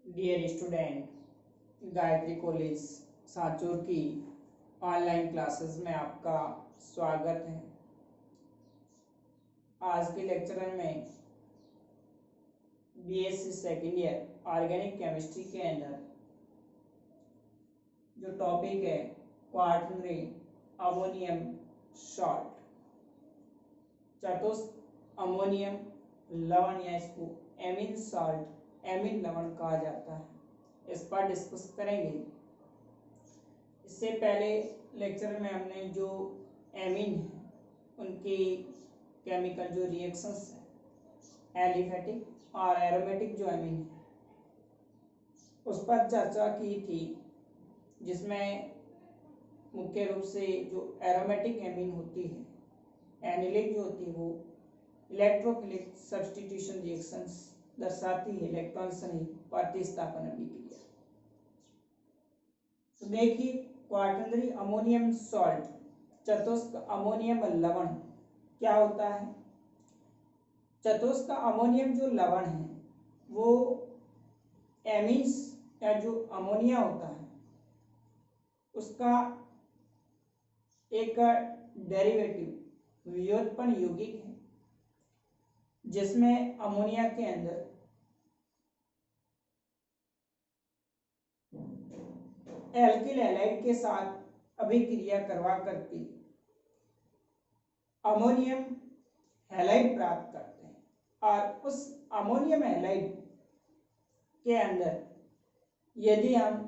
Dear student, Gayatri college Sanchore की online classes में आपका स्वागत है। आज के लेक्चर में BSc second year organic chemistry के अंदर जो टॉपिक है क्वार्टनरी अमोनियम सॉल्ट, चतुष्क अमोनियम लवण या इसको एमिन सॉल्ट, एमिन लवण कहा जाता है, इस पर डिस्कस करेंगे। इससे पहले लेक्चर में हमने जो एमिन है उनकी केमिकल जो रिएक्शंस है, एलिफेटिक और एरोमेटिक जो एमिन है उस पर चर्चा की थी, जिसमें मुख्य रूप से जो एरोमेटिक एमिन होती है, एनिलिक जो होती है, वो इलेक्ट्रोफिलिक सब्स्टिट्यूशन रिएक्शंस दर्शाती है, इलेक्ट्रॉन सही प्रतिस्थापन अभिक्रिया। तो देखिए, क्वार्टनरी अमोनियम सॉल्ट, चतुष्क अमोनियम लवण क्या होता है। चतुष्क अमोनियम जो लवण है वो एमिन्स या जो अमोनिया होता है उसका एक डेरिवेटिव व्युत्पन्न यौगिक है, जिसमें अमोनिया के अंदर एल्किल हैलाइड के साथ अभिक्रिया करवा करके अमोनियम हैलाइड प्राप्त करते हैं, और उस अमोनियम हैलाइड के अंदर यदि हम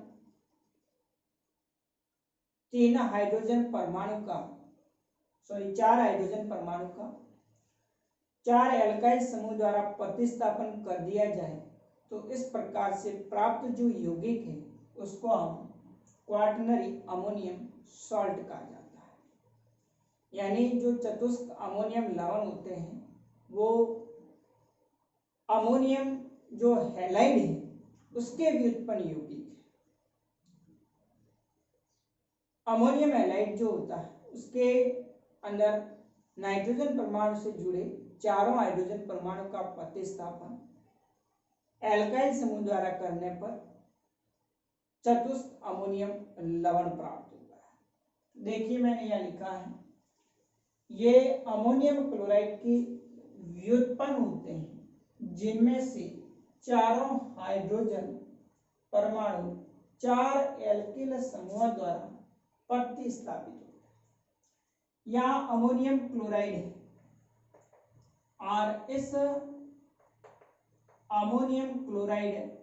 4 हाइड्रोजन परमाणु का 4 एल्काइल समूह द्वारा प्रतिस्थापन कर दिया जाए तो इस प्रकार से प्राप्त जो यौगिक है उसको हम क्वार्टनरी अमोनियम सॉल्ट कहा जाता है। यानी जो चतुष्क अमोनियम लवण होते हैं वो अमोनियम जो हैलाइड है उसके व्युत्पन्न यौगिक है। अमोनियम हैलाइड जो होता है उसके अंदर नाइट्रोजन परमाणु से जुड़े 4 हाइड्रोजन परमाणु का प्रतिस्थापन एल्काइल समूह द्वारा करने पर चतुष्क अमोनियम लवण प्राप्त होता है। देखिए, मैंने यह लिखा है, ये अमोनियम क्लोराइड के व्युत्पन्न होते हैं जिनमें से 4 हाइड्रोजन परमाणु 4 एल्किल समूह द्वारा प्रतिस्थापित होते हैं। यहाँ अमोनियम क्लोराइड है और इस अमोनियम क्लोराइड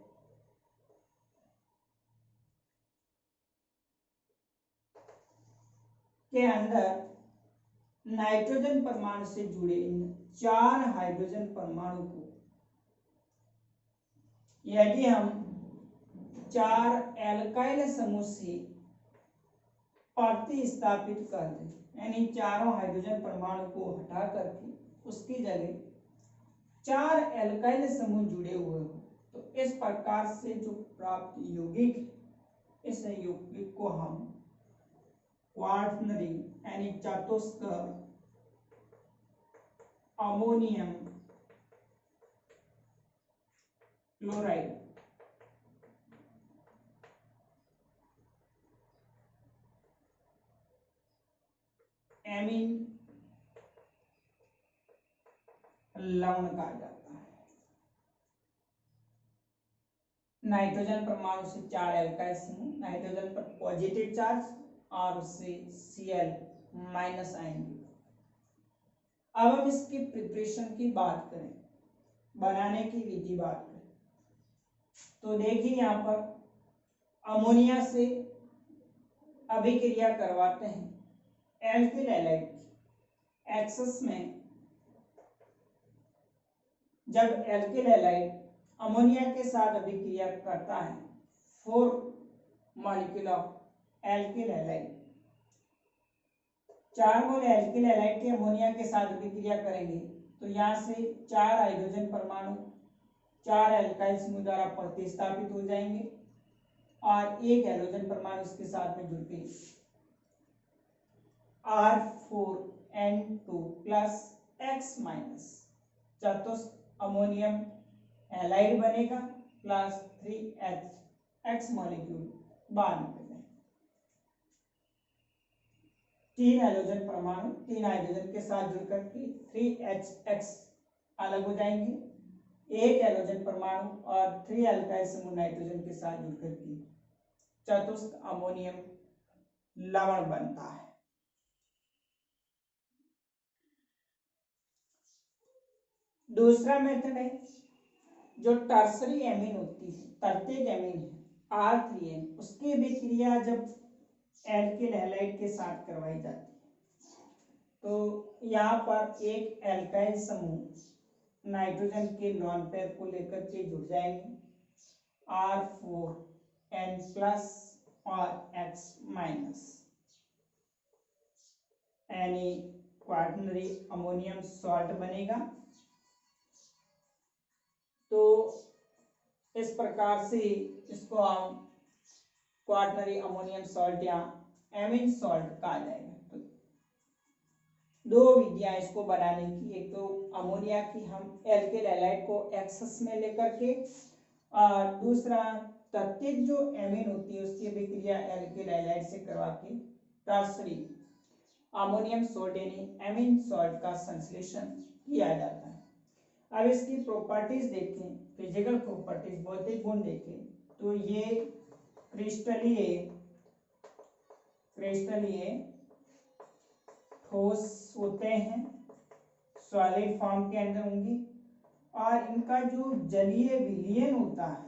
के अंदर नाइट्रोजन परमाणु से जुड़े इन 4 हाइड्रोजन परमाणु को यदि हम 4 एल्काइल समूह से प्रतिस्थापित कर दें, यानी 4 हाइड्रोजन परमाणु को हटा करके उसकी जगह 4 एल्काइल समूह जुड़े हुए हो, तो इस प्रकार से जो प्राप्त यौगिक, इस यौगिक को हम क्वार्टनरी यानी चतुष्क अमोनियम क्लोराइड एमिन लवण कहा जाता है। नाइट्रोजन परमाणु से 4 एल्काइल समूह, नाइट्रोजन पर पॉजिटिव चार्ज और उससे Cl माइनस आयन। अब हम इसकी प्रिपरेशन की बात करें, बनाने की विधि बात करें, तो देखिए यहाँ पर अमोनिया से अभिक्रिया करवाते हैं एल्किल हैलाइड एक्सेस में। जब एल्किल हैलाइड अमोनिया के साथ अभिक्रिया करता है 4 molecule of alkyl halide, 4 mole alkyl halide के अमोनिया के साथ अभिक्रिया करेंगे तो यहाँ से 4 हाइड्रोजन परमाणु 4 एल्काइल समूह द्वारा प्रतिस्थापित हो जाएंगे और एक हाइड्रोजन परमाणु इसके साथ में जुड़ के R4N2 प्लस X- चतुष्क अमोनियम हैलाइड बनेगा प्लस 3H मॉलिक्यूल बाहर निकल जाए। 3 हाइड्रोजन परमाणु 3 हाइड्रोजन के साथ जुड़कर के 3HX अलग हो जाएंगे। 1 हाइड्रोजन परमाणु और 3 अल्काइल समूह नाइट्रोजन के साथ जुड़कर के चतुस्क अमोनियम लवण बनता है। दूसरा मेथड है जो टर्सरी एमीन होती है, तृतीयक एमीन है R3N, उसकी विक्रिया जब एल्किल हैलाइड के साथ करवाई जाती है तो यहाँ पर एक एल्काइल समूह नाइट्रोजन के लॉन पेयर को लेकर के जुड़ जाएंगे R4N प्लस और X माइनस, यानी क्वार्टनरी अमोनियम सॉल्ट बनेगा। तो इस प्रकार से इसको हम क्वार्टनरी अमोनियम सॉल्ट या एमीन सॉल्ट कहा जाएगा। तो दो विधियां इसको बनाने की, एक तो अमोनिया की हम एल्किल हैलाइड को एक्सेस में लेकर के, और दूसरा तृतीयक जो एमीन होती है उसकी विक्रिया एल्किल हैलाइड से करवा के टर्सरी अमोनियम सॉल्ट यानी एमीन सॉल्ट का संश्लेषण किया जाता है। अब इसकी प्रॉपर्टीज देखें, फिजिकल प्रॉपर्टीज, भौतिक गुण देखें, तो ये क्रिस्टलीय ठोस होते हैं, सॉलिड फॉर्म के अंदर होंगी, और इनका जो जलीय विलयन होता है,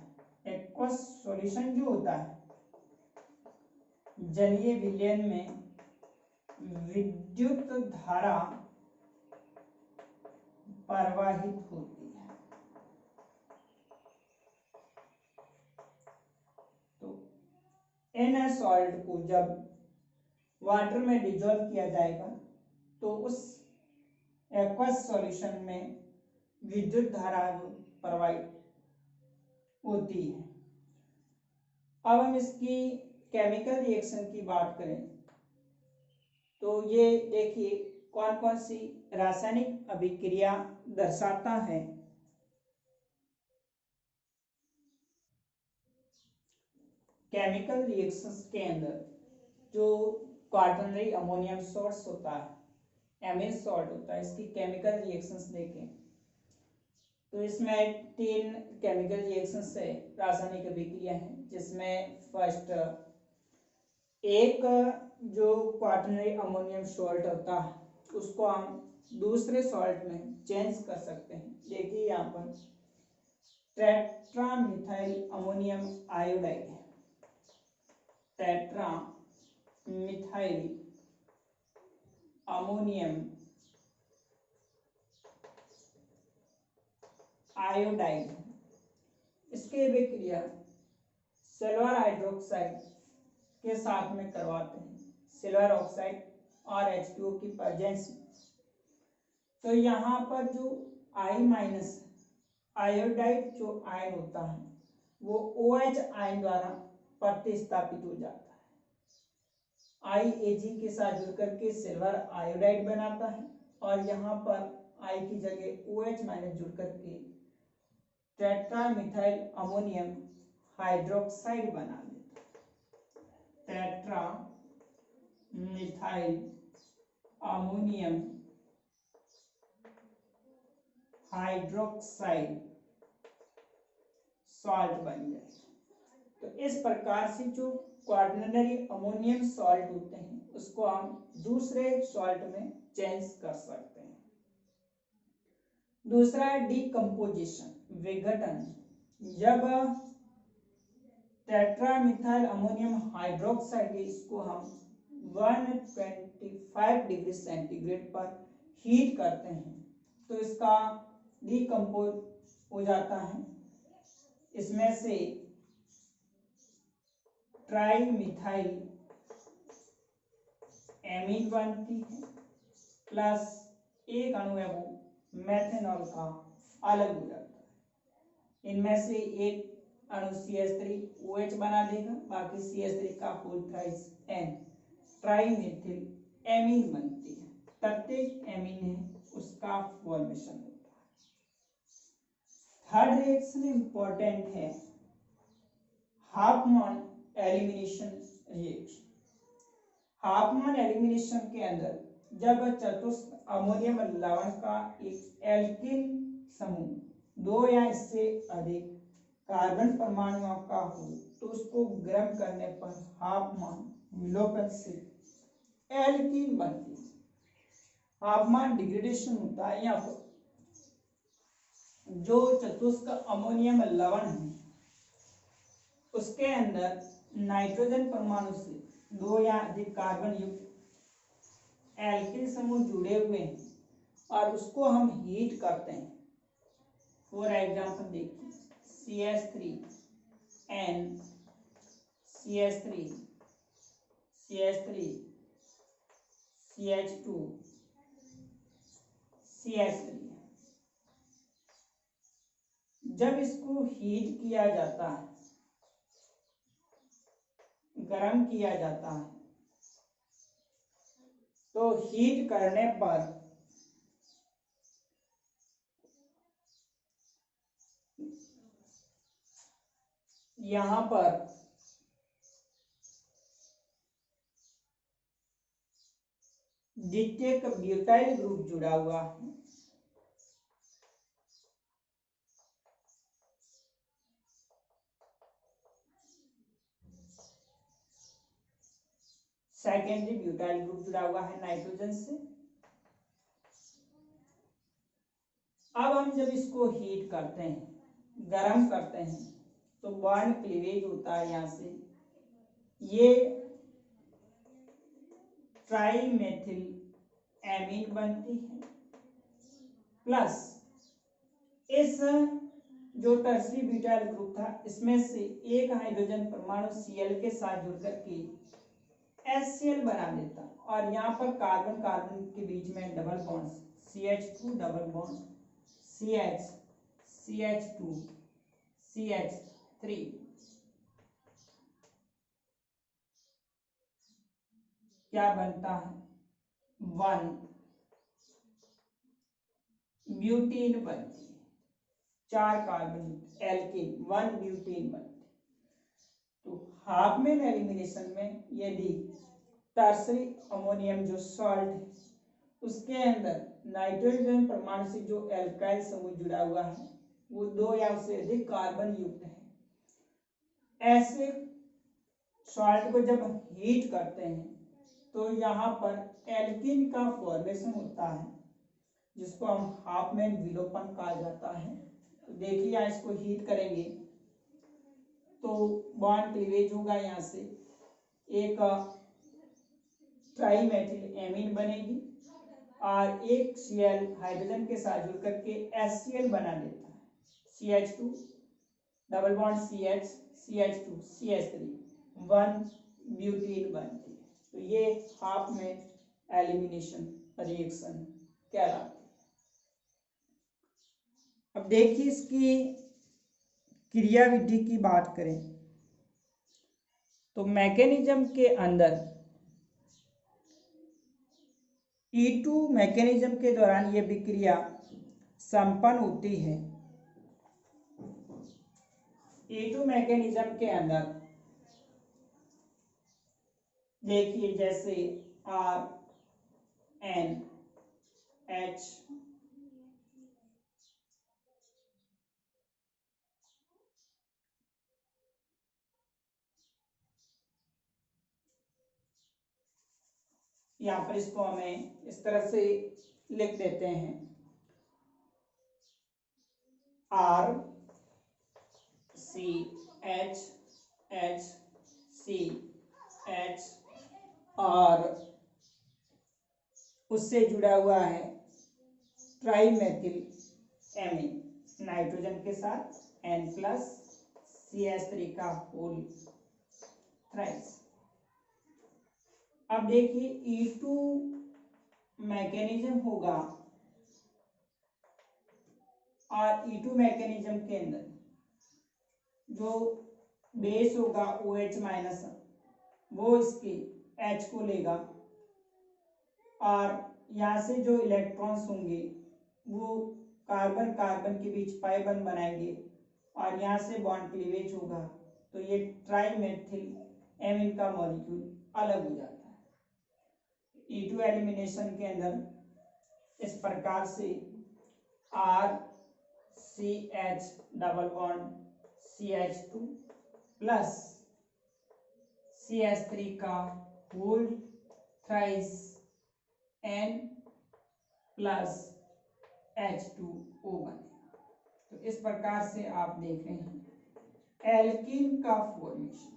एक्वस सॉल्यूशन जो होता है, जलीय विलयन में विद्युत धारा प्रवाहित होती है। तो इन सॉल्ट को जब वाटर में डिजोल्व किया जाएगा तो उस एक्वस सॉल्यूशन में विद्युत धारा प्रवाहित होती है। अब हम इसकी केमिकल रिएक्शन की बात करें तो ये देखिए कौन कौन सी रासायनिक अभिक्रिया दर्शाता है। केमिकल रिएक्शंस के अंदर जो क्वार्टनरी अमोनियम सॉल्ट होता है, एमीन सॉल्ट होता है, इसकी केमिकल रिएक्शंस देखें तो इसमें 3 केमिकल रिएक्शंस है, रासायनिक अभिक्रिया है, जिसमें फर्स्ट एक जो क्वार्टनरी अमोनियम सॉल्ट होता है उसको हम दूसरे सॉल्ट में चेंज कर सकते हैं। देखिए यहाँ पर टेट्रा मिथाइल अमोनियम आयोडाइड है, टेट्रा मिथाइल अमोनियम आयोडाइड, इसके विक्रिया सिल्वर हाइड्रोक्साइड के साथ में करवाते हैं, सिल्वर ऑक्साइड और H2O की प्रेजेंस में। तो यहाँ पर जो I- आयोडाइड जो आयन होता है वो OH आयन द्वारा प्रतिस्थापित हो जाता है, IAG के साथ जुड़कर के सिल्वर आयोडाइड बनाता है, और यहाँ पर I की जगह OH माइनस जुड़कर के टेट्रामिथाइल अमोनियम हाइड्रोक्साइड बना देता है। Tetra methyl ammonium hydroxide salt बन जाए। तो इस प्रकार से जो क्वार्टनरी अमोनियम सॉल्ट होते हैं उसको हम दूसरे सॉल्ट में चेंज कर सकते हैं। दूसरा है डीकम्पोजिशन, विघटन। जब टेट्रामिथाइल अमोनियम हाइड्रोक्साइड इसको हम 125 डिग्री सेंटीग्रेड पर हीट करते हैं तो इसका डीकम्पोज हो जाता है, इसमें से ट्राइमिथाइल एमीन बनती है, प्लस एक अणु है वो मेथेनॉल का अलग हो जाता है। इनमें से एक अणु CH3OH बना देगा, बाकी CH3 का होल थ्राइस N, ट्राइमिथिल एमीन बनती है। प्रत्येक एमीन है उसका फॉर्मेशन होता है। थर्ड रिएक्शन इंपॉर्टेंट है, Hopman elimination reaction. Hopman elimination के अंदर जब चतुष्क अमोनियम लवण का एक एल्किल समूह 2 या इससे अधिक कार्बन परमाणुओं का हो तो उसको गर्म करने पर हाफमैन विलोपन से एल्कीन बनती है। हाफमैन डिग्रेडेशन होता है यहाँ पर जो चतुष्क अमोनियम लवण है उसके अंदर नाइट्रोजन परमाणु से 2 या अधिक कार्बन युक्त एल्किल समूह जुड़े हुए हैं और उसको हम हीट करते हैं। फॉर एग्जांपल देखिए CH3N CH3 CH3 CH2 CH3। जब इसको हीट किया जाता है, गरम किया जाता है, तो हीट करने पर यहाँ पर द्वितीयक ब्यूटाइल ग्रुप जुड़ा हुआ है। सेकेंडरी ब्यूटाइल ग्रुप जुड़ा हुआ है नाइट्रोजन से। अब हम जब इसको हीट करते हैं, गरम करते हैं, तो बॉन्ड क्लीवेज होता है। यहाँ से ये ट्राइमेथिल एमीन बनती है प्लस इस जो टर्सरी ब्यूटाइल ग्रुप था इसमें से एक हाइड्रोजन परमाणु Cl के साथ जुड़कर के HCl बना देता और यहाँ पर कार्बन कार्बन के बीच में double bond CH2 double bond CH CH2 CH3 क्या बनता है 1 ब्यूटीन बनती है। 4 कार्बन एल्कीन 1 ब्यूटीन बनती है। तो हाफमैन एलिमिनेशन में यदि टर्सरी अमोनियम जो सॉल्ट है उसके अंदर नाइट्रोजन परमाणु से जो एल्काइल समूह जुड़ा हुआ है वो 2 या उससे अधिक कार्बन युक्त है। ऐसे सॉल्ट को जब हीट करते हैं तो यहाँ पर एल्कीन का फॉर्मेशन होता है जिसको हम हाफमैन विलोपन कहा जाता है। तो देखिए यहाँ इसको हीट करेंगे तो बॉन्ड क्लीवेज होगा। यहाँ से एक ट्राइमेथिल एमीन बनेगी और एक Cl हाइड्रोजन के साथ जुड़ करके HCl बना देता है। CH2 double bond CH CH2 CH3 1 butene बनती है। तो ये हाफमैन एलिमिनेशन रिएक्शन कहलाती है। अब देखिए इसकी क्रियाविधि की बात करें तो मैकेनिज्म के अंदर E2 मैकेनिज्म के दौरान यह विक्रिया संपन्न होती है। E2 मैकेनिज्म के अंदर देखिए जैसे RNH यहाँ पर इसको हमें इस तरह से लिख देते हैं RCHHCH और उससे जुड़ा हुआ है ट्राइमेथिल एमीन नाइट्रोजन के साथ N+CH3 का होल थ्राइस। अब देखिए E2 मैकेनिज्म होगा और E2 मैकेनिज्म के अंदर जो बेस होगा OH- वो इसके H को लेगा और यहाँ से जो इलेक्ट्रॉन्स होंगे वो कार्बन कार्बन के बीच पाई बंध बनाएंगे और यहाँ से बॉन्ड क्लीवेज होगा तो ये ट्राइमेथिल एमीन का मॉलिक्यूल अलग हो जाता है। E2 एलिमिनेशन के अंदर इस प्रकार से RCH double bond CH2 plus CH3 का whole thrice N plus H2O बनेगा। तो इस प्रकार से आप देख रहे हैं एल्कीन का फॉर्मेशन।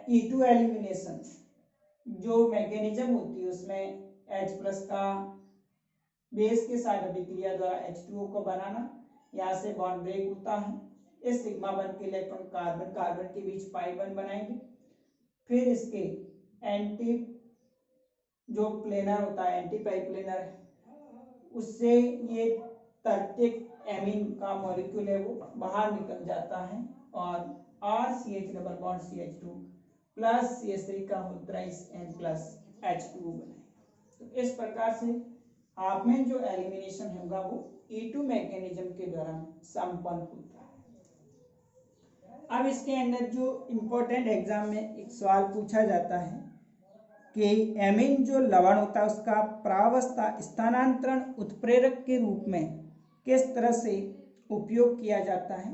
E2 एलिमिनेशन जो मैकेनिज्म होती है उसमें H प्लस का बेस के साथ अभिक्रिया द्वारा H2O को बनाना, यहाँ से बॉन्ड ब्रेक होता है, इस सिग्मा बन के इलेक्ट्रॉन कार्बन कार्बन के बीच पाई बन बनाएंगे, फिर इसके एंटी जो प्लेनर होता है एंटी पाई प्लेनर उससे ये तर्तिक एमीन का मॉलिक्यूल है वो बाहर निकल जाता है और RCH double bond CH2 plus CH3 का whole thrice N plus H2O बनाएगा। तो इस प्रकार से आप में जो एलिमिनेशन होगा वो E2 मैकेनिज्म के द्वारा संपन्न होता है। अब इसके अंदर जो इम्पोर्टेंट एग्जाम में एक सवाल पूछा जाता है कि एमीन जो लवण होता है उसका प्रावस्था स्थानांतरण उत्प्रेरक के रूप में किस तरह से उपयोग किया जाता है।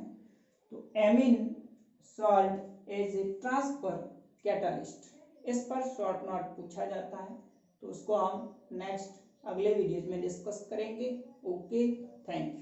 तो amine salt as a transfer catalyst, इस पर शॉर्ट नोट पूछा जाता है, तो उसको हम नेक्स्ट अगले वीडियोज में डिस्कस करेंगे। Okay, thank you.